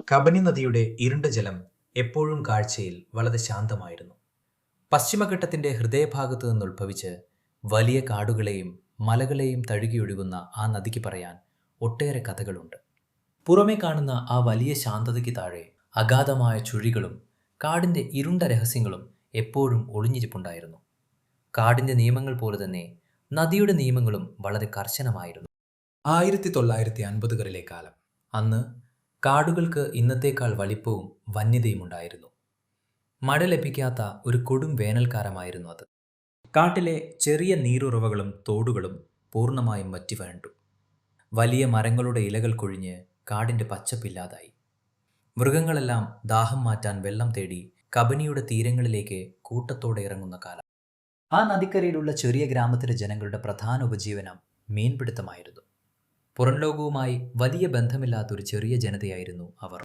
കബനി നദിയുടെ ഇരുണ്ട ജലം എപ്പോഴും കാഴ്ചയിൽ വളരെ ശാന്തമായിരുന്നു. പശ്ചിമഘട്ടത്തിന്റെ ഹൃദയഭാഗത്തു നിന്നുത്ഭവിച്ച് വലിയ കാടുകളെയും മലകളെയും തഴുകിയൊഴുകുന്ന ആ നദിക്ക് പറയാൻ ഒട്ടേറെ കഥകളുണ്ട്. പുറമേ കാണുന്ന ആ വലിയ ശാന്തതയ്ക്ക് താഴെ അഗാധമായ ചുഴികളും കാടിന്റെ ഇരുണ്ട രഹസ്യങ്ങളും എപ്പോഴും ഒളിഞ്ഞിരിപ്പുണ്ടായിരുന്നു. കാടിന്റെ നിയമങ്ങൾ പോലെ തന്നെ നദിയുടെ നിയമങ്ങളും വളരെ കർശനമായിരുന്നു. 1950കളിലെ കാലം. അന്ന് കാടുകൾക്ക് ഇന്നത്തേക്കാൾ വലിപ്പവും വന്യതയും ഉണ്ടായിരുന്നു. മഴ ലഭിക്കാത്ത ഒരു കൊടും വേനൽക്കാലമായിരുന്നു അത്. കാട്ടിലെ ചെറിയ നീരുറവകളും തോടുകളും പൂർണ്ണമായും വറ്റിവരണ്ടു. വലിയ മരങ്ങളുടെ ഇലകൾ കൊഴിഞ്ഞ് കാടിന്റെ പച്ചപ്പില്ലാതായി. മൃഗങ്ങളെല്ലാം ദാഹം മാറ്റാൻ വെള്ളം തേടി കബനിയുടെ തീരങ്ങളിലേക്ക് കൂട്ടത്തോടെ ഇറങ്ങുന്ന കാലം. ആ നദിക്കരയിലുള്ള ചെറിയ ഗ്രാമത്തിലെ ജനങ്ങളുടെ പ്രധാന ഉപജീവനം മീൻപിടുത്തമായിരുന്നു. പുറം ലോകവുമായി വലിയ ബന്ധമില്ലാത്തൊരു ചെറിയ ജനതയായിരുന്നു അവർ.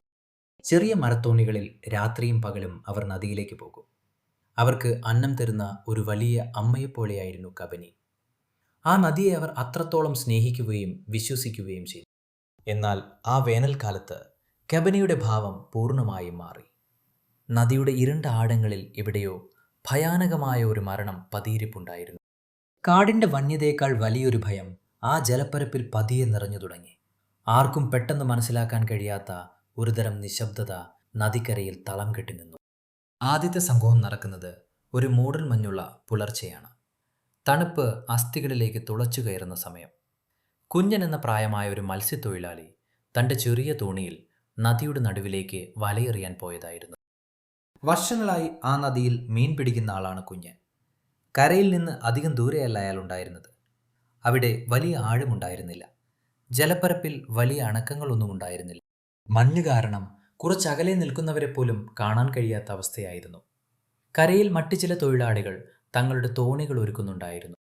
ചെറിയ മരത്തോണികളിൽ രാത്രിയും പകലും അവർ നദിയിലേക്ക് പോകും. അവർക്ക് അന്നം തരുന്ന ഒരു വലിയ അമ്മയെപ്പോലെയായിരുന്നു കബനി. ആ നദിയെ അവർ അത്രത്തോളം സ്നേഹിക്കുകയും വിശ്വസിക്കുകയും ചെയ്തു. എന്നാൽ ആ വേനൽക്കാലത്ത് കബനിയുടെ ഭാവം പൂർണ്ണമായും മാറി. നദിയുടെ ഇരുണ്ട ആഴങ്ങളിൽ എവിടെയോ ഭയാനകമായ ഒരു മരണം പതിയിരിപ്പുണ്ടായിരുന്നു. കാടിന്റെ വന്യതയേക്കാൾ വലിയൊരു ഭയം ആ ജലപ്പരപ്പിൽ പതിയെ നിറഞ്ഞു തുടങ്ങി. ആർക്കും പെട്ടെന്ന് മനസ്സിലാക്കാൻ കഴിയാത്ത ഒരുതരം നിശബ്ദത നദിക്കരയിൽ തളം കെട്ടി നിന്നു. ആദ്യത്തെ സംഭവം നടക്കുന്നത് ഒരു മൂടൽ മഞ്ഞുള്ള പുലർച്ചെയാണ്. തണുപ്പ് അസ്ഥികളിലേക്ക് തുളച്ചു കയറുന്ന സമയം. കുഞ്ഞൻ എന്ന പ്രായമായ ഒരു മത്സ്യത്തൊഴിലാളി തൻ്റെ ചെറിയ തോണിയിൽ നദിയുടെ നടുവിലേക്ക് വലയെറിയാൻ പോയതായിരുന്നു. വർഷങ്ങളായി ആ നദിയിൽ മീൻ പിടിക്കുന്ന ആളാണ് കുഞ്ഞൻ. കരയിൽ നിന്ന് അധികം ദൂരെയല്ല അയാൾ ഉണ്ടായിരുന്നത്. അവിടെ വലിയ ആഴമുണ്ടായിരുന്നില്ല. ജലപ്പരപ്പിൽ വലിയ അണക്കങ്ങളൊന്നും ഉണ്ടായിരുന്നില്ല. മഞ്ഞ് കാരണം കുറച്ചകലെ നിൽക്കുന്നവരെ പോലും കാണാൻ കഴിയാത്ത അവസ്ഥയായിരുന്നു. കരയിൽ മറ്റു ചില തൊഴിലാളികൾ തങ്ങളുടെ തോണികൾ ഒരുക്കുന്നുണ്ടായിരുന്നു.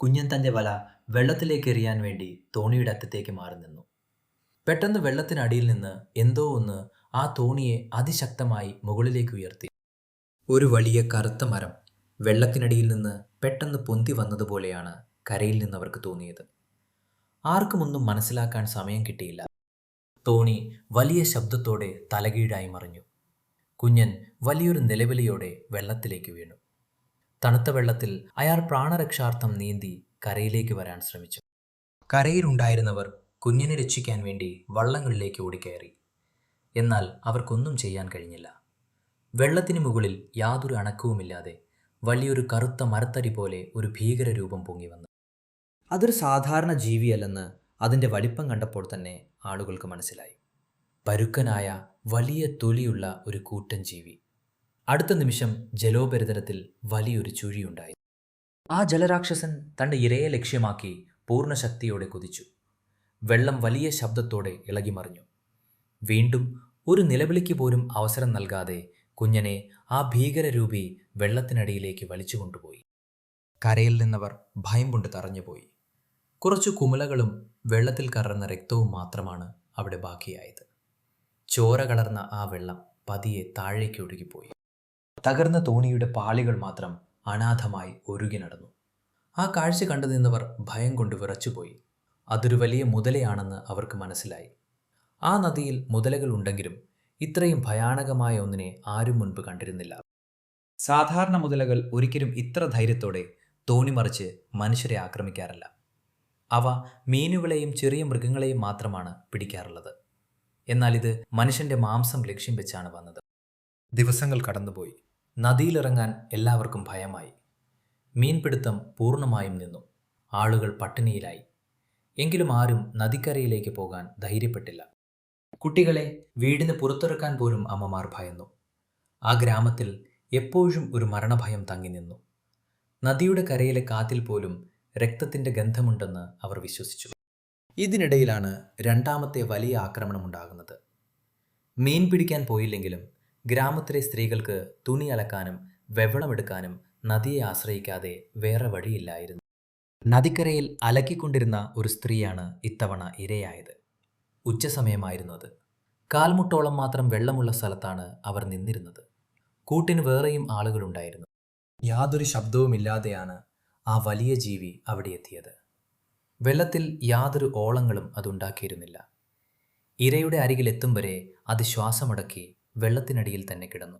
കുഞ്ഞൻ തൻ്റെ വല വെള്ളത്തിലേക്ക് എറിയാൻ വേണ്ടി തോണിയുടെ അറ്റത്തേക്ക് മാറി നിന്നു. പെട്ടെന്ന് വെള്ളത്തിനടിയിൽ നിന്ന് എന്തോ ഒന്ന് ആ തോണിയെ അതിശക്തമായി മുകളിലേക്ക് ഉയർത്തി. ഒരു വലിയ കറുത്ത മരം വെള്ളത്തിനടിയിൽ നിന്ന് പെട്ടെന്ന് പൊന്തി വന്നതുപോലെയാണ് കരയിൽ നിന്നവർക്ക് തോന്നിയത്. ആർക്കുമൊന്നും മനസ്സിലാക്കാൻ സമയം കിട്ടിയില്ല. തോണി വലിയ ശബ്ദത്തോടെ തലകീഴായി മറിഞ്ഞു. കുഞ്ഞൻ വലിയൊരു നിലവിളിയോടെ വെള്ളത്തിലേക്ക് വീണു. തണുത്ത വെള്ളത്തിൽ അയാൾ പ്രാണരക്ഷാർത്ഥം നീന്തി കരയിലേക്ക് വരാൻ ശ്രമിച്ചു. കരയിലുണ്ടായിരുന്നവർ കുഞ്ഞിനെ രക്ഷിക്കാൻ വേണ്ടി വള്ളങ്ങളിലേക്ക് ഓടിക്കയറി. എന്നാൽ അവർക്കൊന്നും ചെയ്യാൻ കഴിഞ്ഞില്ല. വെള്ളത്തിന് മുകളിൽ യാതൊരു അണക്കവുമില്ലാതെ വലിയൊരു കറുത്ത മരത്തടി പോലെ ഒരു ഭീകരരൂപം പൊങ്ങി വന്നു. അതൊരു സാധാരണ ജീവിയല്ലെന്ന് അതിൻ്റെ വലിപ്പം കണ്ടപ്പോൾ തന്നെ ആളുകൾക്ക് മനസ്സിലായി. പരുക്കനായ വലിയ തൊലിയുള്ള ഒരു കൂറ്റൻ ജീവി. അടുത്ത നിമിഷം ജലോപരിതലത്തിൽ വലിയൊരു ചുഴിയുണ്ടായി. ആ ജലരാക്ഷസൻ തൻ്റെ ഇരയെ ലക്ഷ്യമാക്കി പൂർണ്ണ ശക്തിയോടെ കുതിച്ചു. വെള്ളം വലിയ ശബ്ദത്തോടെ ഇളകിമറിഞ്ഞു. വീണ്ടും ഒരു നിലവിളിക്ക് പോലും അവസരം നൽകാതെ കുഞ്ഞനെ ആ ഭീകരരൂപി വെള്ളത്തിനടിയിലേക്ക് വലിച്ചു കൊണ്ടുപോയി. കരയിൽ നിന്നവർ ഭയം കൊണ്ട് തറഞ്ഞുപോയി. കുറച്ചു കുമിളകളും വെള്ളത്തിൽ കലർന്ന രക്തവും മാത്രമാണ് അവിടെ ബാക്കിയായത്. ചോര കലർന്ന ആ വെള്ളം പതിയെ താഴേക്ക് ഒഴുകിപ്പോയി. തകർന്ന തോണിയുടെ പാളികൾ മാത്രം അനാഥമായി ഒഴുകി നടന്നു. ആ കാഴ്ച കണ്ടു നിന്നവർ ഭയം കൊണ്ട് വിറച്ചുപോയി. അതൊരു വലിയ മുതലയാണെന്ന് അവർക്ക് മനസ്സിലായി. ആ നദിയിൽ മുതലകൾ ഉണ്ടെങ്കിലും ഇത്രയും ഭയാനകമായ ഒന്നിനെ ആരും മുൻപ് കണ്ടിരുന്നില്ല. സാധാരണ മുതലകൾ ഒരിക്കലും ഇത്ര ധൈര്യത്തോടെ തോണി മറിച്ച് മനുഷ്യരെ ആക്രമിക്കാറില്ല. അവ മീനുകളെയും ചെറിയ മൃഗങ്ങളെയും മാത്രമാണ് പിടിക്കാറുള്ളത്. എന്നാൽ ഇത് മനുഷ്യന്റെ മാംസം ലക്ഷ്യം വെച്ചാണ് വന്നത്. ദിവസങ്ങൾ കടന്നുപോയി. നദിയിലിറങ്ങാൻ എല്ലാവർക്കും ഭയമായി. മീൻപിടുത്തം പൂർണ്ണമായും നിന്നു. ആളുകൾ പട്ടിണിയിലായി. എങ്കിലും ആരും നദിക്കരയിലേക്ക് പോകാൻ ധൈര്യപ്പെട്ടില്ല. കുട്ടികളെ വീടിന് പുറത്തിറക്കാൻ പോലും അമ്മമാർ ഭയന്നു. ആ ഗ്രാമത്തിൽ എപ്പോഴും ഒരു മരണഭയം തങ്ങി നിന്നു. നദിയുടെ കരയിലെ കാറ്റിൽ പോലും രക്തത്തിൻ്റെ ഗന്ധമുണ്ടെന്ന് അവർ വിശ്വസിച്ചു. ഇതിനിടയിലാണ് രണ്ടാമത്തെ വലിയ ആക്രമണമുണ്ടാകുന്നത്. മീൻ പിടിക്കാൻ പോയില്ലെങ്കിലും ഗ്രാമത്തിലെ സ്ത്രീകൾക്ക് തുണി അലക്കാനും വെവളമെടുക്കാനും നദിയെ ആശ്രയിക്കാതെ വേറെ വഴിയില്ലായിരുന്നു. നദിക്കരയിൽ അലക്കിക്കൊണ്ടിരുന്ന ഒരു സ്ത്രീയാണ് ഇത്തവണ ഇരയായത്. ഉച്ചസമയമായിരുന്നു അത്. കാൽമുട്ടോളം മാത്രം വെള്ളമുള്ള സ്ഥലത്താണ് അവർ നിന്നിരുന്നത്. കൂട്ടിന് വേറെയും ആളുകളുണ്ടായിരുന്നു. യാതൊരു ശബ്ദവുമില്ലാതെയാണ് ആ വലിയ ജീവി അവിടെ എത്തിയത്. വെള്ളത്തിൽ യാതൊരു ഓളങ്ങളും അതുണ്ടാക്കിയിരുന്നില്ല. ഇരയുടെ അരികിലെത്തും വരെ അത് ശ്വാസമടക്കി വെള്ളത്തിനടിയിൽ തന്നെ കിടന്നു.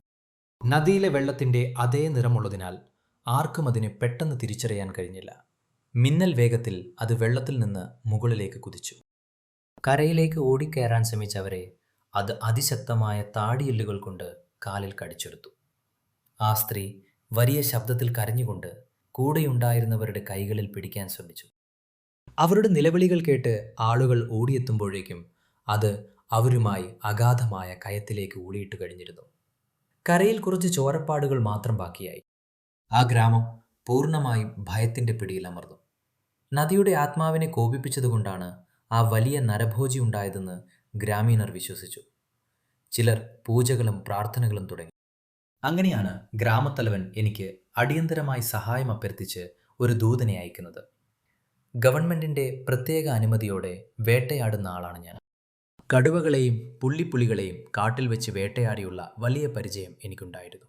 നദിയിലെ വെള്ളത്തിൻ്റെ അതേ നിറമുള്ളതിനാൽ ആർക്കും അതിനെ പെട്ടെന്ന് തിരിച്ചറിയാൻ കഴിഞ്ഞില്ല. മിന്നൽ വേഗത്തിൽ അത് വെള്ളത്തിൽ നിന്ന് മുകളിലേക്ക് കുതിച്ചു. കരയിലേക്ക് ഓടിക്കയറാൻ ശ്രമിച്ചവരെ അത് അതിശക്തമായ താടിയെല്ലുകൾ കൊണ്ട് കാലിൽ കടിച്ചെടുത്തു. ആ സ്ത്രീ വലിയ ശബ്ദത്തിൽ കരഞ്ഞുകൊണ്ട് കൂടെയുണ്ടായിരുന്നവരുടെ കൈകളിൽ പിടിക്കാൻ ശ്രമിച്ചു. അവരുടെ നിലവിളികൾ കേട്ട് ആളുകൾ ഓടിയെത്തുമ്പോഴേക്കും അത് അവരുമായി അഗാധമായ കയത്തിലേക്ക് ഊളിയിട്ട് കഴിഞ്ഞിരുന്നു. കരയിൽ കുറച്ച് ചോരപ്പാടുകൾ മാത്രം ബാക്കിയായി. ആ ഗ്രാമം പൂർണ്ണമായും ഭയത്തിൻ്റെ പിടിയിലമർന്നു. നദിയുടെ ആത്മാവിനെ കോപിപ്പിച്ചതുകൊണ്ടാണ് ആ വലിയ നരഭോജി ഉണ്ടായതെന്ന് ഗ്രാമീണർ വിശ്വസിച്ചു. ചിലർ പൂജകളും പ്രാർത്ഥനകളും തുടങ്ങി. അങ്ങനെയാണ് ഗ്രാമത്തലവൻ എനിക്ക് അടിയന്തരമായി സഹായം അഭ്യർത്ഥിച്ച് ഒരു ദൂതനെ അയക്കുന്നത്. ഗവൺമെൻറ്റിൻ്റെ പ്രത്യേക അനുമതിയോടെ വേട്ടയാടുന്ന ആളാണ് ഞാൻ. കടുവകളെയും പുള്ളിപ്പുലികളെയും കാട്ടിൽ വെച്ച് വേട്ടയാടിയുള്ള വലിയ പരിചയം എനിക്കുണ്ടായിരുന്നു.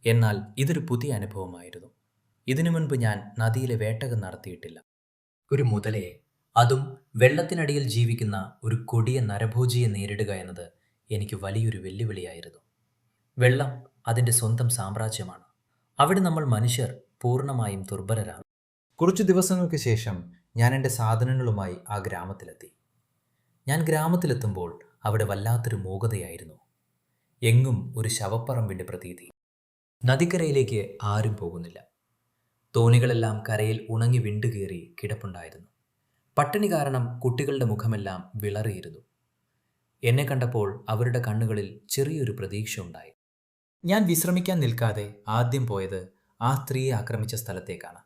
എന്നാൽ ഇതൊരു പുതിയ അനുഭവമായിരുന്നു. ഇതിനു മുൻപ് ഞാൻ നദിയിലെ വേട്ടകൾ നടത്തിയിട്ടില്ല. ഒരു മുതലയെ, അതും വെള്ളത്തിനടിയിൽ ജീവിക്കുന്ന ഒരു കൊടിയ നരഭോജിയെ നേരിടുക എന്നത് എനിക്ക് വലിയൊരു വെല്ലുവിളിയായിരുന്നു. വെള്ളം അതിൻ്റെ സ്വന്തം സാമ്രാജ്യമാണ്. അവിടെ നമ്മൾ മനുഷ്യർ പൂർണ്ണമായും ദുർബലരാണ്. കുറച്ചു ദിവസങ്ങൾക്ക് ശേഷം ഞാൻ എൻ്റെ സാധനങ്ങളുമായി ആ ഗ്രാമത്തിലെത്തി. ഞാൻ ഗ്രാമത്തിലെത്തുമ്പോൾ അവിടെ വല്ലാത്തൊരു മൂകതയായിരുന്നു. എങ്ങും ഒരു ശവപ്പറമ്പിൻ്റെ പ്രതീതി. നദിക്കരയിലേക്ക് ആരും പോകുന്നില്ല. തോണികളെല്ലാം കരയിൽ ഉണങ്ങി വിണ്ടുകീറി കിടപ്പുണ്ടായിരുന്നു. പട്ടിണി കാരണം കുട്ടികളുടെ മുഖമെല്ലാം വിളറിയിരുന്നു. എന്നെ കണ്ടപ്പോൾ അവരുടെ കണ്ണുകളിൽ ചെറിയൊരു പ്രതീക്ഷ ഉണ്ടായി. ഞാൻ വിശ്രമിക്കാൻ നിൽക്കാതെ ആദ്യം പോയത് ആ സ്ത്രീയെ ആക്രമിച്ച സ്ഥലത്തേക്കാണ്.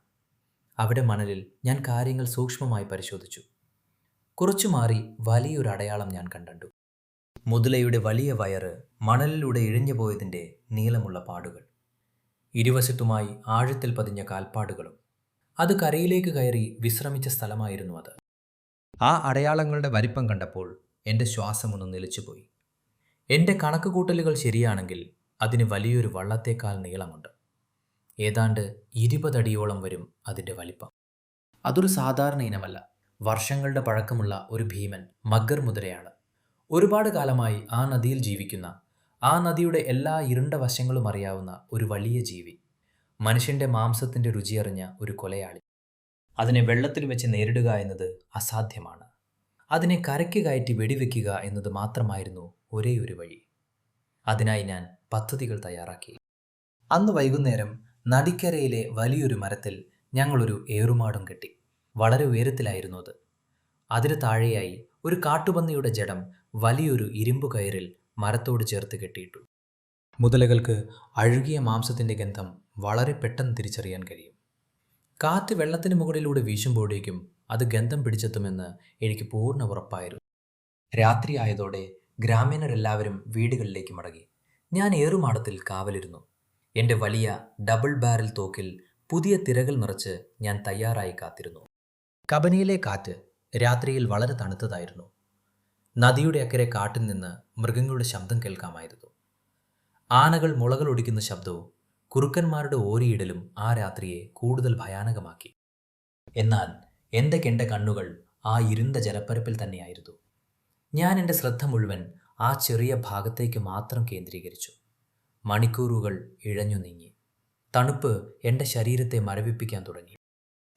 അവിടെ മണലിൽ ഞാൻ കാര്യങ്ങൾ സൂക്ഷ്മമായി പരിശോധിച്ചു. കുറച്ചു മാറി വലിയൊരു അടയാളം ഞാൻ കണ്ടു. മുതലയുടെ വലിയ വയറ് മണലിലൂടെ ഇഴഞ്ഞു പോയതിൻ്റെ നീളമുള്ള പാടുകൾ. ഇരുവശത്തുമായി ആഴത്തിൽ പതിഞ്ഞ കാൽപ്പാടുകളും. അത് കരയിലേക്ക് കയറി വിശ്രമിച്ച സ്ഥലമായിരുന്നു അത്. ആ അടയാളങ്ങളുടെ വലിപ്പം കണ്ടപ്പോൾ എൻ്റെ ശ്വാസമൊന്ന് നിലച്ചുപോയി. എൻ്റെ കണക്കുകൂട്ടലുകൾ ശരിയാണെങ്കിൽ അതിന് വലിയൊരു വള്ളത്തേക്കാൾ നീളമുണ്ട്. ഏതാണ്ട് 20 അടിയോളം വരും അതിൻ്റെ വലിപ്പം. അതൊരു സാധാരണ ഇനമല്ല. വർഷങ്ങളുടെ പഴക്കമുള്ള ഒരു ഭീമൻ മഗ്ഗർ മുതലയാണ്. ഒരുപാട് കാലമായി ആ നദിയിൽ ജീവിക്കുന്ന, ആ നദിയുടെ എല്ലാ ഇരുണ്ട വശങ്ങളും അറിയാവുന്ന ഒരു വലിയ ജീവി. മനുഷ്യൻ്റെ മാംസത്തിൻ്റെ രുചിയറിഞ്ഞ ഒരു കൊലയാളി. അതിനെ വെള്ളത്തിൽ വെച്ച് നേരിടുക എന്നത് അസാധ്യമാണ്. അതിനെ കരയ്ക്ക് കയറ്റി വെടിവെക്കുക എന്നത് മാത്രമായിരുന്നു ഒരേ ഒരു വഴി. അതിനായി ഞാൻ പദ്ധതികൾ തയ്യാറാക്കി. അന്ന് വൈകുന്നേരം നദിക്കരയിലെ വലിയൊരു മരത്തിൽ ഞങ്ങളൊരു ഏറുമാടം കെട്ടി. വളരെ ഉയരത്തിലായിരുന്നു അത്. അതിന് താഴെയായി ഒരു കാട്ടുപന്നിയുടെ ജഡം വലിയൊരു ഇരുമ്പു കയറിൽ മരത്തോട് ചേർത്ത് കെട്ടിയിട്ടു. മുതലകൾക്ക് അഴുകിയ മാംസത്തിൻ്റെ ഗന്ധം വളരെ പെട്ടെന്ന് തിരിച്ചറിയാൻ കഴിയും. കാറ്റ് വെള്ളത്തിന് മുകളിലൂടെ വീശുമ്പോഴേക്കും അത് ഗന്ധം പിടിച്ചെത്തുമെന്ന് എനിക്ക് പൂർണ്ണ ഉറപ്പായിരുന്നു. രാത്രിയായതോടെ ഗ്രാമീണരെല്ലാവരും വീടുകളിലേക്ക് മടങ്ങി. ഞാൻ ഏറുമാടത്തിൽ കാവലിരുന്നു. എൻ്റെ വലിയ ഡബിൾ ബാരൽ തോക്കിൽ പുതിയ തിരകൾ നിറച്ച് ഞാൻ തയ്യാറായി കാത്തിരുന്നു. കബനിയിലെ കാറ്റ് രാത്രിയിൽ വളരെ തണുത്തതായിരുന്നു. നദിയുടെ അക്കരെ കാട്ടിൽ നിന്ന് മൃഗങ്ങളുടെ ശബ്ദം കേൾക്കാമായിരുന്നു. ആനകൾ മുളകൾ ഒടിക്കുന്ന ശബ്ദവും കുറുക്കന്മാരുടെ ഓരിയിടലും ആ രാത്രിയെ കൂടുതൽ ഭയാനകമാക്കി. എന്നാൽ എൻ്റെ കണ്ണുകൾ ആ ഇരുണ്ട ജലപ്പരപ്പിൽ തന്നെയായിരുന്നു. ഞാൻ എൻ്റെ ശ്രദ്ധ മുഴുവൻ ആ ചെറിയ ഭാഗത്തേക്ക് മാത്രം കേന്ദ്രീകരിച്ചു. മണിക്കൂറുകൾ ഇഴഞ്ഞു നീങ്ങി. തണുപ്പ് എൻ്റെ ശരീരത്തെ മരവിപ്പിക്കാൻ തുടങ്ങി.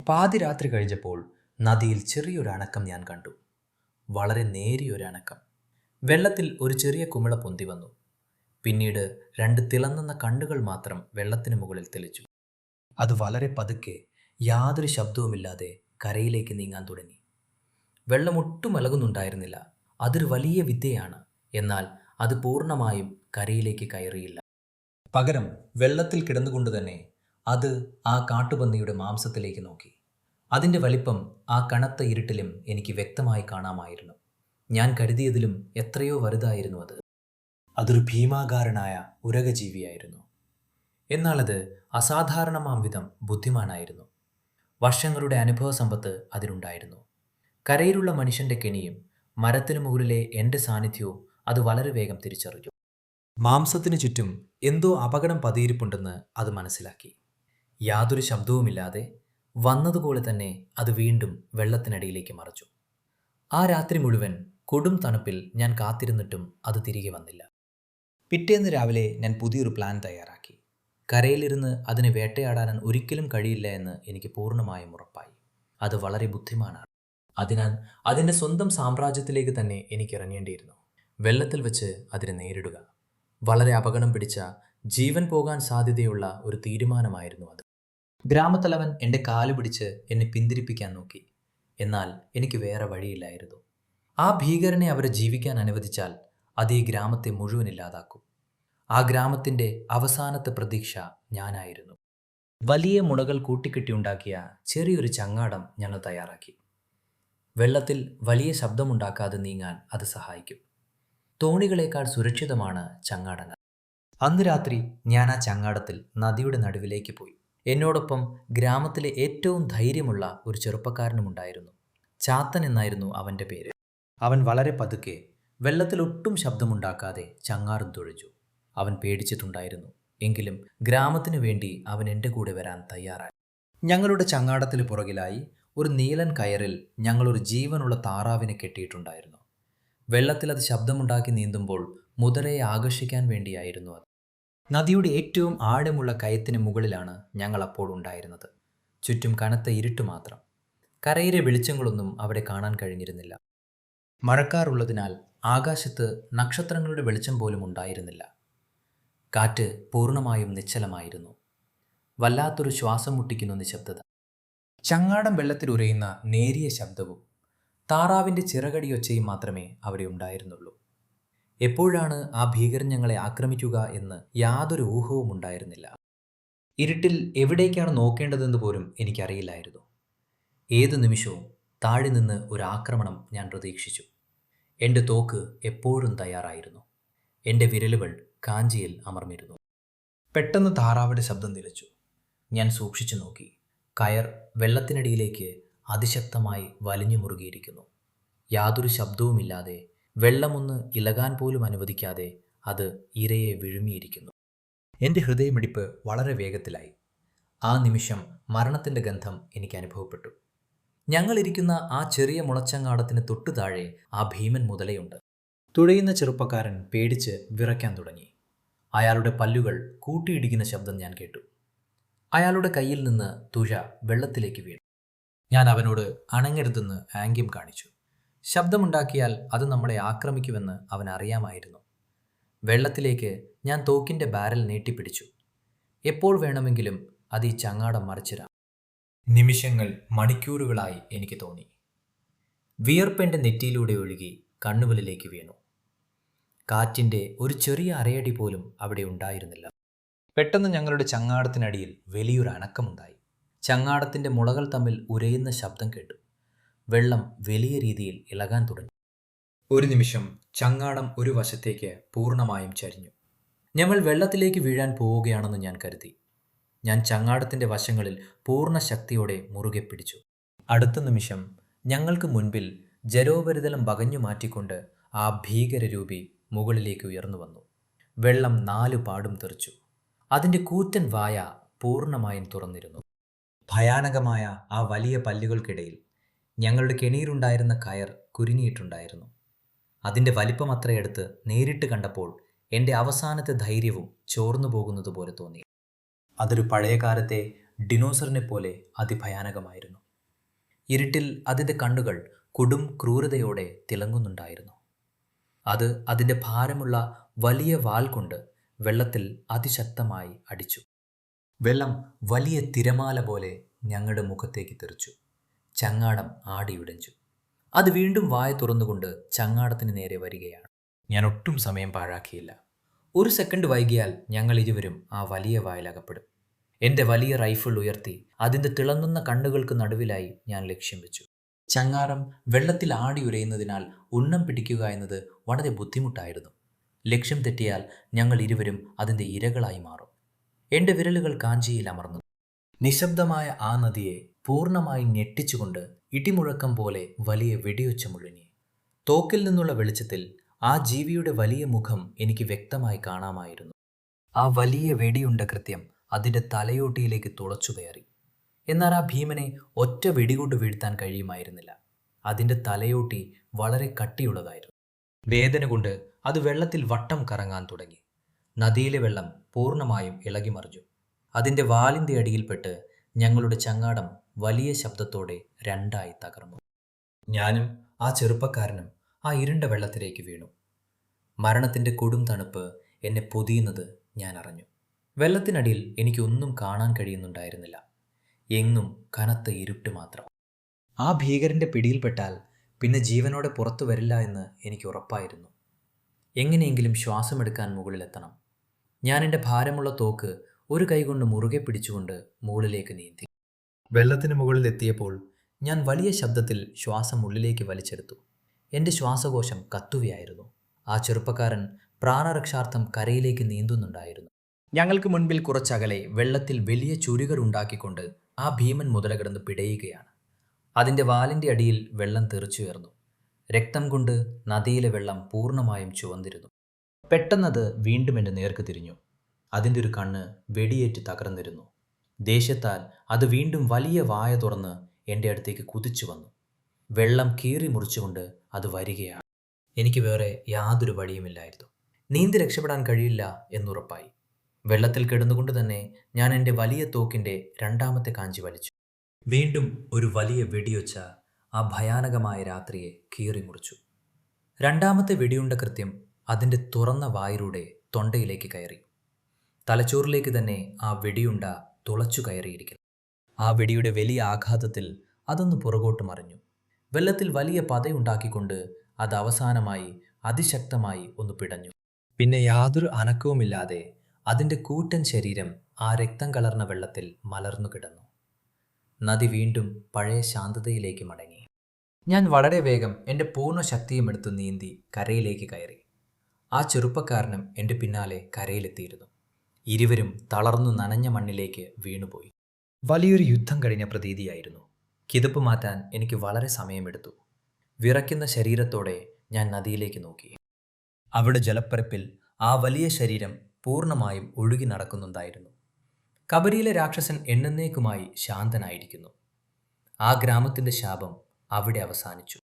പാതിരാത്രി കഴിഞ്ഞപ്പോൾ നദിയിൽ ചെറിയൊരു അനക്കം ഞാൻ കണ്ടു. വളരെ നേരിയൊരു അനക്കം. വെള്ളത്തിൽ ഒരു ചെറിയ കുമിള പൊന്തി വന്നു. പിന്നീട് 2 തിളങ്ങുന്ന കണ്ണുകൾ മാത്രം വെള്ളത്തിന് മുകളിൽ തെളിച്ചു. അത് വളരെ പതുക്കെ, യാതൊരു ശബ്ദവുമില്ലാതെ കരയിലേക്ക് നീങ്ങാൻ തുടങ്ങി. വെള്ളം ഒട്ടും ഇളകുന്നുണ്ടായിരുന്നില്ല. അതൊരു വലിയ വിദ്യയാണ്. എന്നാൽ അത് പൂർണ്ണമായും കരയിലേക്ക് കയറിയില്ല. പകരം വെള്ളത്തിൽ കിടന്നുകൊണ്ട് തന്നെ അത് ആ കാട്ടുപന്നിയുടെ മാംസത്തിലേക്ക് നോക്കി. അതിൻ്റെ വലിപ്പം ആ കനത്ത ഇരുട്ടിലും എനിക്ക് വ്യക്തമായി കാണാമായിരുന്നു. ഞാൻ കരുതിയതിലും എത്രയോ വലുതായിരുന്നു അത്. അതൊരു ഭീമാകാരനായ ഉരഗജീവിയായിരുന്നു. എന്നാൽ അത് അസാധാരണമാം വിധം ബുദ്ധിമാനായിരുന്നു. വർഷങ്ങളുടെ അനുഭവ സമ്പത്ത് അതിനുണ്ടായിരുന്നു. കരയിലുള്ള മനുഷ്യൻ്റെ കെണിയും മരത്തിനു മുകളിലെ എൻ്റെ സാന്നിധ്യവും അത് വളരെ വേഗം തിരിച്ചറിഞ്ഞു. മാംസത്തിനു ചുറ്റും എന്തോ അപകടം പതിയിരിപ്പുണ്ടെന്ന് അത് മനസ്സിലാക്കി. യാതൊരു ശബ്ദവുമില്ലാതെ വന്നതുപോലെ തന്നെ അത് വീണ്ടും വെള്ളത്തിനടിയിലേക്ക് മറച്ചു. ആ രാത്രി മുഴുവൻ കൊടും തണുപ്പിൽ ഞാൻ കാത്തിരുന്നിട്ടും അത് തിരികെ വന്നില്ല. പിറ്റേന്ന് രാവിലെ ഞാൻ പുതിയൊരു പ്ലാൻ തയ്യാറാക്കി. കരയിലിരുന്ന് അതിനെ വേട്ടയാടാൻ ഒരിക്കലും കഴിയില്ല എന്ന് എനിക്ക് പൂർണ്ണമായും ഉറപ്പായി. അത് വളരെ ബുദ്ധിമാനാണ്. അതിനാൽ അതിൻ്റെ സ്വന്തം സാമ്രാജ്യത്തിലേക്ക് തന്നെ എനിക്ക് ഇറങ്ങേണ്ടിയിരുന്നു. വെള്ളത്തിൽ വെച്ച് അതിനെ നേരിടുക. വളരെ അപകടം പിടിച്ച, ജീവൻ പോകാൻ സാധ്യതയുള്ള ഒരു തീരുമാനമായിരുന്നു അത്. ഗ്രാമത്തലവൻ എൻ്റെ കാല് പിടിച്ച് എന്നെ പിന്തിരിപ്പിക്കാൻ നോക്കി. എന്നാൽ എനിക്ക് വേറെ വഴിയില്ലായിരുന്നു. ആ ഭീകരനെ അവരെ ജീവിക്കാൻ അനുവദിച്ചാൽ അത് ഈ ഗ്രാമത്തെ മുഴുവൻ ഇല്ലാതാക്കും. ആ ഗ്രാമത്തിൻ്റെ അവസാനത്തെ പ്രതീക്ഷ ഞാനായിരുന്നു. വലിയ മുളകൾ കൂട്ടിക്കെട്ടിയുണ്ടാക്കിയ ചെറിയൊരു ചങ്ങാടം ഞങ്ങൾ തയ്യാറാക്കി. വെള്ളത്തിൽ വലിയ ശബ്ദമുണ്ടാക്കാതെ നീങ്ങാൻ അത് സഹായിക്കും. തോണികളേക്കാൾ സുരക്ഷിതമാണ് ചങ്ങാടങ്ങൾ. അന്ന് രാത്രി ഞാൻ ആ ചങ്ങാടത്തിൽ നദിയുടെ നടുവിലേക്ക് പോയി. എന്നോടൊപ്പം ഗ്രാമത്തിലെ ഏറ്റവും ധൈര്യമുള്ള ഒരു ചെറുപ്പക്കാരനുമുണ്ടായിരുന്നു. ചാത്തൻ എന്നായിരുന്നു അവൻ്റെ പേര്. അവൻ വളരെ പതുക്കെ, വെള്ളത്തിൽ ഒട്ടും ശബ്ദമുണ്ടാക്കാതെ ചങ്ങാടം തുഴച്ചു. അവൻ പേടിച്ചിട്ടുണ്ടായിരുന്നു. എങ്കിലും ഗ്രാമത്തിനു വേണ്ടി അവൻ എൻ്റെ കൂടെ വരാൻ തയ്യാറായി. ഞങ്ങളുടെ ചങ്ങാടത്തിന് പുറകിലായി ഒരു നീലൻ കയറിൽ ഞങ്ങളൊരു ജീവനുള്ള താറാവിനെ കെട്ടിയിട്ടുണ്ടായിരുന്നു. വെള്ളത്തിൽ അത് ശബ്ദമുണ്ടാക്കി നീന്തുമ്പോൾ മുതലയെ ആകർഷിക്കാൻ വേണ്ടിയായിരുന്നു അത്. നദിയുടെ ഏറ്റവും ആഴമുള്ള കയത്തിന് മുകളിലാണ് ഞങ്ങൾ അപ്പോൾ ഉണ്ടായിരുന്നത്. ചുറ്റും കനത്ത ഇരുട്ട് മാത്രം. കരയിലെ വെളിച്ചങ്ങളൊന്നും അവിടെ കാണാൻ കഴിഞ്ഞിരുന്നില്ല. മഴക്കാറുള്ളതിനാൽ ആകാശത്ത് നക്ഷത്രങ്ങളുടെ വെളിച്ചം പോലും ഉണ്ടായിരുന്നില്ല. കാറ്റ് പൂർണ്ണമായും നിശ്ചലമായിരുന്നു. വല്ലാത്തൊരു ശ്വാസം മുട്ടിക്കുന്ന നിശബ്ദത. ചങ്ങാടം വെള്ളത്തിൽ ഉരയുന്ന നേരിയ ശബ്ദവും താറാവിൻ്റെ ചിറകടിയൊച്ചയും മാത്രമേ അവിടെ ഉണ്ടായിരുന്നുള്ളൂ. എപ്പോഴാണ് ആ ഭീകരൻ ഞങ്ങളെ ആക്രമിക്കുക എന്ന് യാതൊരു ഊഹവും ഉണ്ടായിരുന്നില്ല. ഇരുട്ടിൽ എവിടേക്കാണ് നോക്കേണ്ടതെന്ന് പോലും എനിക്കറിയില്ലായിരുന്നു. ഏതു നിമിഷവും താഴെ നിന്ന് ഒരു ആക്രമണം ഞാൻ പ്രതീക്ഷിച്ചു. എൻ്റെ തോക്ക് എപ്പോഴും തയ്യാറായിരുന്നു. എൻ്റെ വിരലുകൾ കാഞ്ചിയിൽ അമർന്നിരുന്നു. പെട്ടെന്ന് താറാവിൻ്റെ ശബ്ദം നിലച്ചു. ഞാൻ സൂക്ഷിച്ചു നോക്കി. കയർ വെള്ളത്തിനടിയിലേക്ക് അതിശക്തമായി വലിഞ്ഞു മുറുകിയിരിക്കുന്നു. യാതൊരു ശബ്ദവുമില്ലാതെ, വെള്ളമൊന്ന് ഇളകാൻ പോലും അനുവദിക്കാതെ അത് ഇരയെ വിഴുങ്ങിയിരിക്കുന്നു. എൻ്റെ ഹൃദയമിടിപ്പ് വളരെ വേഗത്തിലായി. ആ നിമിഷം മരണത്തിൻ്റെ ഗന്ധം എനിക്ക് അനുഭവപ്പെട്ടു. ഞങ്ങളിരിക്കുന്ന ആ ചെറിയ മുളച്ചങ്ങാടത്തിന് തൊട്ടു താഴെ ആ ഭീമൻ മുതലയുണ്ട്. തുഴയുന്ന ചെറുപ്പക്കാരൻ പേടിച്ച് വിറയ്ക്കാൻ തുടങ്ങി. അയാളുടെ പല്ലുകൾ കൂട്ടിയിടിക്കുന്ന ശബ്ദം ഞാൻ കേട്ടു. അയാളുടെ കയ്യിൽ നിന്ന് തുഴ വെള്ളത്തിലേക്ക് വീണു. ഞാൻ അവനോട് അണങ്ങരുതെന്ന് ആംഗ്യം കാണിച്ചു. ശബ്ദമുണ്ടാക്കിയാൽ അത് നമ്മളെ ആക്രമിക്കുമെന്ന് അവൻ അറിയാമായിരുന്നു. വെള്ളത്തിലേക്ക് ഞാൻ തോക്കിൻ്റെ ബാരൽ നീട്ടിപ്പിടിച്ചു. എപ്പോൾ വേണമെങ്കിലും അത് ഈ ചങ്ങാടം മറിച്ചിടാം. നിമിഷങ്ങൾ മണിക്കൂറുകളായി എനിക്ക് തോന്നി. വിയർപ്പെൻ്റെ നെറ്റിയിലൂടെ ഒഴുകി കണ്ണുകളിലേക്ക് വീണു. കാറ്റിൻ്റെ ഒരു ചെറിയ അരയടി പോലും അവിടെ ഉണ്ടായിരുന്നില്ല. പെട്ടെന്ന് ഞങ്ങളുടെ ചങ്ങാടത്തിനടിയിൽ വലിയൊരു അനക്കമുണ്ടായി. ചങ്ങാടത്തിൻ്റെ മുളകൾ തമ്മിൽ ഉരയുന്ന ശബ്ദം കേട്ടു. വെള്ളം വലിയ രീതിയിൽ ഇളകാൻ തുടങ്ങി. ഒരു നിമിഷം ചങ്ങാടം ഒരു വശത്തേക്ക് പൂർണ്ണമായും ചരിഞ്ഞു. ഞങ്ങൾ വെള്ളത്തിലേക്ക് വീഴാൻ പോവുകയാണെന്ന് ഞാൻ കരുതി. ഞാൻ ചങ്ങാടത്തിൻ്റെ വശങ്ങളിൽ പൂർണ്ണ ശക്തിയോടെ മുറുകെ പിടിച്ചു. അടുത്ത നിമിഷം ഞങ്ങൾക്ക് മുൻപിൽ ജലോപരിതലം വകഞ്ഞു മാറ്റിക്കൊണ്ട് ആ ഭീകരരൂപി മുകളിലേക്ക് ഉയർന്നു വന്നു. വെള്ളം 4 പാടും തെറിച്ചു. അതിൻ്റെ കൂറ്റൻ വായ പൂർണ്ണമായും തുറന്നിരുന്നു. ഭയാനകമായ ആ വലിയ പല്ലുകൾക്കിടയിൽ ഞങ്ങളുടെ കെണിയിലുണ്ടായിരുന്ന കയർ കുരുങ്ങിയിട്ടുണ്ടായിരുന്നു. അതിൻ്റെ വലിപ്പം അത്രയെടുത്ത് നേരിട്ട് കണ്ടപ്പോൾ എൻ്റെ അവസാനത്തെ ധൈര്യവും ചോർന്നു പോകുന്നത് പോലെ തോന്നി. അതൊരു പഴയകാലത്തെ ഡിനോസറിനെ പോലെ അതിഭയാനകമായിരുന്നു. ഇരുട്ടിൽ അതിൻ്റെ കണ്ണുകൾ കൊടും ക്രൂരതയോടെ തിളങ്ങുന്നുണ്ടായിരുന്നു. അത് അതിൻ്റെ ഭാരമുള്ള വലിയ വാൽ കൊണ്ട് വെള്ളത്തിൽ അതിശക്തമായി അടിച്ചു. വെള്ളം വലിയ തിരമാല പോലെ ഞങ്ങളുടെ മുഖത്തേക്ക് തെറിച്ചു. ചങ്ങാടം ആടിയുടഞ്ഞു. അത് വീണ്ടും വായ തുറന്നുകൊണ്ട് ചങ്ങാടത്തിന് നേരെ വരികയാണ്. ഞാൻ ഒട്ടും സമയം പാഴാക്കിയില്ല. 1 സെക്കൻഡ് വൈകിയാൽ ഞങ്ങൾ ഇരുവരും ആ വലിയ വായിലകപ്പെടും. എൻ്റെ വലിയ റൈഫിൾ ഉയർത്തി അതിൻ്റെ തിളങ്ങുന്ന കണ്ണുകൾക്ക് നടുവിലായി ഞാൻ ലക്ഷ്യം വെച്ചു. ചങ്ങാടം വെള്ളത്തിൽ ആടി ഉരയുന്നതിനാൽ ഉന്നം പിടിക്കുക എന്നത് വളരെ ബുദ്ധിമുട്ടായിരുന്നു. ലക്ഷ്യം തെറ്റിയാൽ ഞങ്ങൾ ഇരുവരും അതിൻ്റെ ഇരകളായി മാറും. എൻ്റെ വിരലുകൾ കാഞ്ചിയിൽ അമർന്നു. നിശബ്ദമായ ആ നദിയെ പൂർണ്ണമായി ഞെട്ടിച്ചുകൊണ്ട് ഇടിമുഴക്കം പോലെ വലിയ വെടിയൊച്ച മുഴങ്ങി. തോക്കിൽ നിന്നുള്ള വെളിച്ചത്തിൽ ആ ജീവിയുടെ വലിയ മുഖം എനിക്ക് വ്യക്തമായി കാണാമായിരുന്നു. ആ വലിയ വെടിയുണ്ട കൃത്യം അതിൻ്റെ തലയോട്ടിയിലേക്ക് തുളച്ചു കയറി. എന്നാൽ ആ ഭീമനെ ഒറ്റ വെടികൊണ്ട് വീഴ്ത്താൻ കഴിയുമായിരുന്നില്ല. അതിൻ്റെ തലയോട്ടി വളരെ കട്ടിയുള്ളതായിരുന്നു. വേദന കൊണ്ട് അത് വെള്ളത്തിൽ വട്ടം കറങ്ങാൻ തുടങ്ങി. നദിയിലെ വെള്ളം പൂർണ്ണമായും ഇളകിമറിഞ്ഞു. അതിൻ്റെ വാലിൻ്റെ അടിയിൽപ്പെട്ട് ഞങ്ങളുടെ ചങ്ങാടം വലിയ ശബ്ദത്തോടെ രണ്ടായി തകർന്നു. ഞാനും ആ ചെറുപ്പക്കാരനും ആ ഇരുണ്ട വെള്ളത്തിലേക്ക് വീണു. മരണത്തിൻ്റെ കൊടും തണുപ്പ് എന്നെ പൊതിയുന്നത് ഞാൻ അറിഞ്ഞു. വെള്ളത്തിനടിയിൽ എനിക്കൊന്നും കാണാൻ കഴിയുന്നുണ്ടായിരുന്നില്ല. എങ്ങും കനത്ത ഇരുട്ട് മാത്രം. ആ ഭീകരൻ്റെ പിടിയിൽപ്പെട്ടാൽ പിന്നെ ജീവനോടെ പുറത്തു വരില്ല എന്ന് എനിക്ക് ഉറപ്പായിരുന്നു. എങ്ങനെയെങ്കിലും ശ്വാസമെടുക്കാൻ മുകളിലെത്തണം. ഞാൻ എൻ്റെ ഭാരമുള്ള തോക്ക് ഒരു കൈകൊണ്ട് മുറുകെ പിടിച്ചുകൊണ്ട് മുകളിലേക്ക് നീന്തി. വെള്ളത്തിന് മുകളിൽ എത്തിയപ്പോൾ ഞാൻ വലിയ ശബ്ദത്തിൽ ശ്വാസം ഉള്ളിലേക്ക് വലിച്ചെടുത്തു. എൻ്റെ ശ്വാസകോശം കത്തുകയായിരുന്നു. ആ ചെറുപ്പക്കാരൻ പ്രാണരക്ഷാർത്ഥം കരയിലേക്ക് നീന്തുന്നുണ്ടായിരുന്നു. ഞങ്ങൾക്ക് മുൻപിൽ കുറച്ചകലെ വെള്ളത്തിൽ വലിയ ചുരുകൾ ഉണ്ടാക്കിക്കൊണ്ട് ആ ഭീമൻ മുതല കിടന്ന് പിടയുകയാണ്. അതിൻ്റെ വാലിൻ്റെ അടിയിൽ വെള്ളം തെറിച്ചുയർന്നു. രക്തം കൊണ്ട് നദിയിലെ വെള്ളം പൂർണ്ണമായും ചുവന്നിരുന്നു. പെട്ടെന്നത് വീണ്ടും എൻ്റെ നേർക്ക് തിരിഞ്ഞു. അതിൻ്റെ ഒരു കണ്ണ് വെടിയേറ്റ് തകർന്നിരുന്നു. ദേഷ്യത്താൽ അത് വീണ്ടും വലിയ വായ തുറന്ന് എൻ്റെ അടുത്തേക്ക് കുതിച്ചു വന്നു. വെള്ളം കീറി മുറിച്ചുകൊണ്ട് അത് വരികയാണ്. എനിക്ക് വേറെ യാതൊരു വഴിയുമില്ലായിരുന്നു. നീന്തി രക്ഷപ്പെടാൻ കഴിയില്ല എന്നുറപ്പായി. വെള്ളത്തിൽ കിടന്നുകൊണ്ട് തന്നെ ഞാൻ എൻ്റെ വലിയ തോക്കിൻ്റെ രണ്ടാമത്തെ കാഞ്ചി വലിച്ചു. വീണ്ടും ഒരു വലിയ വെടിയൊച്ച ആ ഭയാനകമായ രാത്രിയെ കീറിമുറിച്ചു. രണ്ടാമത്തെ വെടിയുണ്ട കൃത്യം അതിൻ്റെ തുറന്ന വായിലൂടെ തൊണ്ടയിലേക്ക് കയറി. തലച്ചോറിലേക്ക് തന്നെ ആ വെടിയുണ്ട തുളച്ചു കയറിയിരിക്കുന്നു. ആ വെടിയുടെ വലിയ ആഘാതത്തിൽ അതൊന്ന് പുറകോട്ട് മറിഞ്ഞു. വെള്ളത്തിൽ വലിയ പതയുണ്ടാക്കിക്കൊണ്ട് അത് അവസാനമായി അതിശക്തമായി ഒന്ന് പിടഞ്ഞു. പിന്നെ യാതൊരു അനക്കവുമില്ലാതെ അതിൻ്റെ കൂറ്റൻ ശരീരം ആ രക്തം കലർന്ന വെള്ളത്തിൽ മലർന്നു കിടന്നു. നദി വീണ്ടും പഴയ ശാന്തതയിലേക്ക് മടങ്ങി. ഞാൻ വളരെ വേഗം എൻ്റെ പൂർണ്ണ ശക്തിയും എടുത്തു നീന്തി കരയിലേക്ക് കയറി. ആ ചെറുപ്പക്കാരനും എൻ്റെ പിന്നാലെ കരയിലെത്തിയിരുന്നു. ഇരുവരും തളർന്നു നനഞ്ഞ മണ്ണിലേക്ക് വീണുപോയി. വലിയൊരു യുദ്ധം കഴിഞ്ഞ പ്രതീതിയായിരുന്നു. കിതപ്പ് മാറ്റാൻ എനിക്ക് വളരെ സമയമെടുത്തു. വിറയ്ക്കുന്ന ശരീരത്തോടെ ഞാൻ നദിയിലേക്ക് നോക്കി. അവിടെ ജലപ്പരപ്പിൽ ആ വലിയ ശരീരം പൂർണ്ണമായും ഒഴുകി നടക്കുന്നുണ്ടായിരുന്നു. കബരിയിലെ രാക്ഷസൻ എന്നേക്കുമായി ശാന്തനായിരിക്കുന്നു. ആ ഗ്രാമത്തിൻ്റെ ശാപം അവിടെ അവസാനിച്ചു.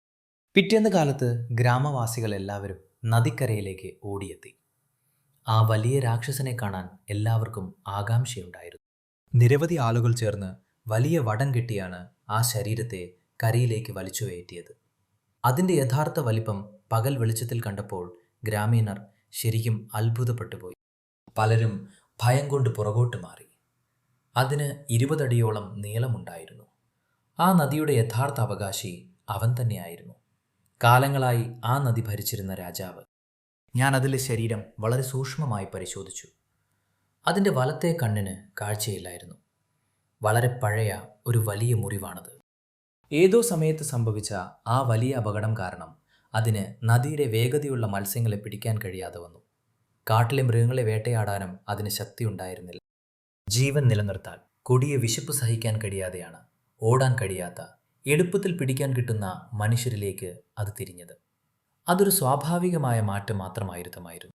പിറ്റേന്ന് കാലത്ത് ഗ്രാമവാസികൾ എല്ലാവരും നദിക്കരയിലേക്ക് ഓടിയെത്തി. ആ വലിയ രാക്ഷസനെ കാണാൻ എല്ലാവർക്കും ആകാംക്ഷയുണ്ടായിരുന്നു. നിരവധി ആളുകൾ ചേർന്ന് വലിയ വടം കെട്ടിയാണ് ആ ശരീരത്തെ കരയിലേക്ക് വലിച്ചുകയറ്റിയത്. അതിൻ്റെ യഥാർത്ഥ വലിപ്പം പകൽ വെളിച്ചത്തിൽ കണ്ടപ്പോൾ ഗ്രാമീണർ ശരിക്കും അത്ഭുതപ്പെട്ടുപോയി. പലരും ഭയം കൊണ്ട് പുറകോട്ട് മാറി. അതിന് 20 അടിയോളം നീളമുണ്ടായിരുന്നു. ആ നദിയുടെ യഥാർത്ഥ അവകാശി അവൻ തന്നെയായിരുന്നു. കാലങ്ങളായി ആ നദി ഭരിച്ചിരുന്ന രാജാവ്. ഞാൻ അതിലെ ശരീരം വളരെ സൂക്ഷ്മമായി പരിശോധിച്ചു. അതിൻ്റെ വലത്തെ കണ്ണിന് കാഴ്ചയില്ലായിരുന്നു. വളരെ പഴയ ഒരു വലിയ മുറിവാണത്. ഏതോ സമയത്ത് സംഭവിച്ച ആ വലിയ അപകടം കാരണം അതിന് നദിയിലെ വേഗതയുള്ള മത്സ്യങ്ങളെ പിടിക്കാൻ കഴിയാതെ വന്നു. കാട്ടിലെ മൃഗങ്ങളെ വേട്ടയാടാനും അതിന് ശക്തി ഉണ്ടായിരുന്നില്ല. ജീവൻ നിലനിർത്താൻ കൊടിയ വിശപ്പ് സഹിക്കാൻ കഴിയാതെയാണ് ഓടാൻ കഴിയാത്ത, എളുപ്പത്തിൽ പിടിക്കാൻ കിട്ടുന്ന മനുഷ്യരിലേക്ക് അത് തിരിഞ്ഞത്. അതൊരു സ്വാഭാവികമായ മാറ്റം മാത്രമായിരുന്നു.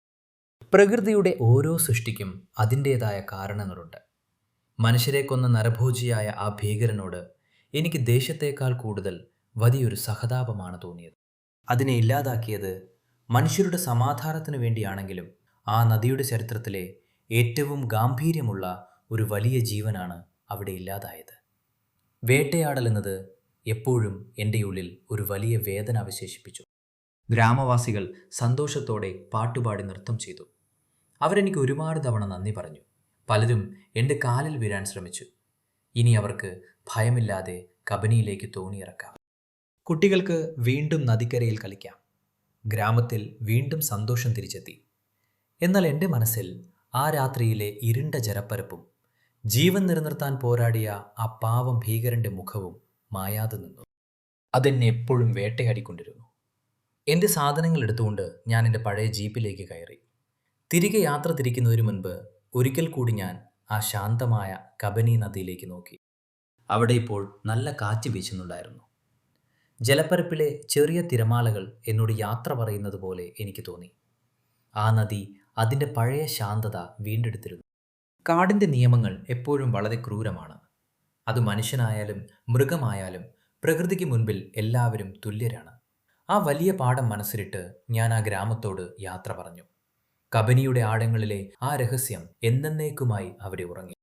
പ്രകൃതിയുടെ ഓരോ സൃഷ്ടിക്കും അതിൻ്റേതായ കാരണങ്ങളുണ്ട്. മനുഷ്യരെ കൊന്ന നരഭോജിയായ ആ ഭീകരനോട് എനിക്ക് ദേശത്തേക്കാൾ കൂടുതൽ വലിയൊരു സഹതാപമാണ് തോന്നിയത്. അതിനെ ഇല്ലാതാക്കിയത് മനുഷ്യരുടെ സമാധാനത്തിനു വേണ്ടിയാണെങ്കിലും ആ നദിയുടെ ചരിത്രത്തിലെ ഏറ്റവും ഗാംഭീര്യമുള്ള ഒരു വലിയ ജീവനാണ് അവിടെ ഇല്ലാതായത്. വേട്ടയാടൽ എന്നത് എപ്പോഴും എൻ്റെ ഉള്ളിൽ ഒരു വലിയ വേദന അവശേഷിപ്പിച്ചു. ഗ്രാമവാസികൾ സന്തോഷത്തോടെ പാട്ടുപാടി നൃത്തം ചെയ്തു. അവരെനിക്ക് ഒരുപാട് തവണ നന്ദി പറഞ്ഞു. പലരും എൻ്റെ കാലിൽ വീഴാൻ ശ്രമിച്ചു. ഇനി അവർക്ക് ഭയമില്ലാതെ കബനിയിലേക്ക് തോണിയിറക്കാം. കുട്ടികൾക്ക് വീണ്ടും നദിക്കരയിൽ കളിക്കാം. ഗ്രാമത്തിൽ വീണ്ടും സന്തോഷം തിരിച്ചെത്തി. എന്നാൽ എൻ്റെ മനസ്സിൽ ആ രാത്രിയിലെ ഇരുണ്ട ജലപ്പരപ്പും ജീവൻ നിലനിർത്താൻ പോരാടിയ ആ പാവം ഭീകരൻ്റെ മുഖവും മായാതെ നിന്നു. അതെന്നെ എപ്പോഴും വേട്ടയാടിക്കൊണ്ടിരുന്നു. എൻ്റെ സാധനങ്ങൾ എടുത്തുകൊണ്ട് ഞാൻ എൻ്റെ പഴയ ജീപ്പിലേക്ക് കയറി. തിരികെ യാത്ര തിരിക്കുന്നതിന് മുൻപ് ഒരിക്കൽ കൂടി ഞാൻ ആ ശാന്തമായ കബനി നദിയിലേക്ക് നോക്കി. അവിടെ ഇപ്പോൾ നല്ല കാറ്റ് വീശുന്നുണ്ടായിരുന്നു. ജലപ്പരപ്പിലെ ചെറിയ തിരമാലകൾ എന്നോട് യാത്ര പറയുന്നത് പോലെ എനിക്ക് തോന്നി. ആ നദി അതിൻ്റെ പഴയ ശാന്തത വീണ്ടെടുത്തിരുന്നു. കാടിൻ്റെ നിയമങ്ങൾ എപ്പോഴും വളരെ ക്രൂരമാണ്. അത് മനുഷ്യനായാലും മൃഗമായാലും പ്രകൃതിക്ക് മുൻപിൽ എല്ലാവരും തുല്യരാണ്. ആ വലിയ പാഠം മനസ്സിലിട്ട് ഞാൻ ആ ഗ്രാമത്തോട് യാത്ര പറഞ്ഞു. കബനിയുടെ ആഴങ്ങളിലെ ആ രഹസ്യം എന്നേക്കുമായി അവിടെ ഉറങ്ങി.